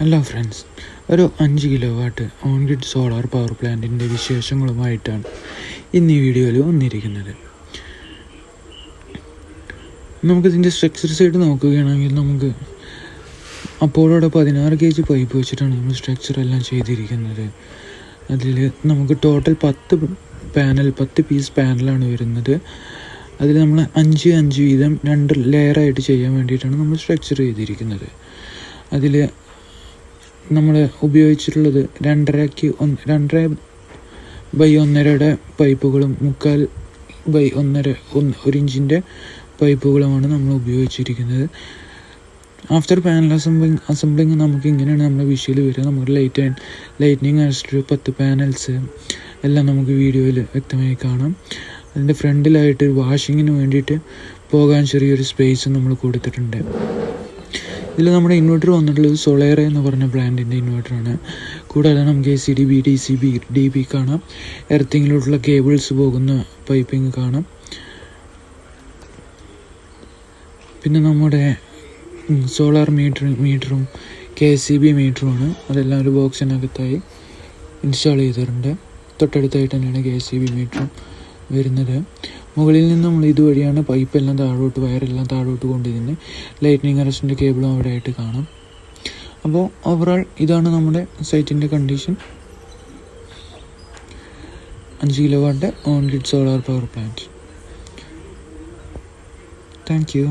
Hello friends, ഒരു 5 kilo watt on grid solar power പ്ലാന്റിൻ്റെ വിശേഷങ്ങളുമായിട്ടാണ് ഇന്ന് ഈ വീഡിയോയിൽ വന്നിരിക്കുന്നത്. നമുക്കിതിൻ്റെ സ്ട്രക്ചർ സൈഡ് നോക്കുകയാണെങ്കിൽ നമുക്ക് അപ്പോളോടെ 16 kg പൈപ്പ് വെച്ചിട്ടാണ് നമ്മൾ സ്ട്രക്ചർ എല്ലാം ചെയ്തിരിക്കുന്നത്. അതിൽ നമുക്ക് ടോട്ടൽ 10 പീസ് പാനലാണ് വരുന്നത്. അതിൽ നമ്മൾ 5 വീതം 2 ലെയറായിട്ട് ചെയ്യാൻ വേണ്ടിയിട്ടാണ് നമ്മൾ സ്ട്രക്ചർ ചെയ്തിരിക്കുന്നത്. അതിൽ നമ്മൾ ഉപയോഗിച്ചിട്ടുള്ളത് 2.5x1.5 പൈപ്പുകളും 1 ഇഞ്ചിൻ്റെ പൈപ്പുകളുമാണ് നമ്മൾ ഉപയോഗിച്ചിരിക്കുന്നത്. ആഫ്റ്റർ പാനൽ അസംബ്ലിങ് നമുക്ക് ഇങ്ങനെയാണ് നമ്മൾ വിഷ്വൽ വരിക. നമുക്ക് ലൈറ്റ്നിങ് അറസ്റ്റർ 10 പാനൽസ് എല്ലാം നമുക്ക് വീഡിയോയിൽ വ്യക്തമായി കാണാം. അതിൻ്റെ ഫ്രണ്ടിലായിട്ട് വാഷിങ്ങിന് വേണ്ടിയിട്ട് പോകാൻ ചെറിയൊരു സ്പേസ് നമ്മൾ കൊടുത്തിട്ടുണ്ട്. ഇതിൽ നമ്മുടെ ഇൻവെർട്ടർ വന്നിട്ടുള്ളത് സോളേറ എന്ന് പറഞ്ഞ ബ്രാൻഡിൻ്റെ ഇൻവെർട്ടറാണ്. കൂടാതെ നമുക്ക് ACDB DCB DB കാണാം. എർത്തിങ്ങിലോട്ടുള്ള കേബിൾസ് പോകുന്ന പൈപ്പിംഗ് കാണാം. പിന്നെ നമ്മുടെ സോളാർ മീറ്ററും KCB മീറ്ററുമാണ്. അതെല്ലാം ഒരു ബോക്സിനകത്തായി ഇൻസ്റ്റാൾ ചെയ്തിട്ടുണ്ട്. തൊട്ടടുത്തായിട്ട് തന്നെയാണ് KCB മീറ്ററും വരുന്നത്. മുകളിൽ നിന്ന് നമ്മൾ ഇതുവഴിയാണ് പൈപ്പെല്ലാം വയറെല്ലാം താഴോട്ട് കൊണ്ടിരുന്നത്. ലൈറ്റ്നിങ് അറസ്റ്റിൻ്റെ കേബിളും അവിടെ ആയിട്ട് കാണാം. അപ്പോൾ ഓവറോൾ ഇതാണ് നമ്മുടെ സൈറ്റിൻ്റെ condition. 5 kilo watt on grid solar power plant. Thank U.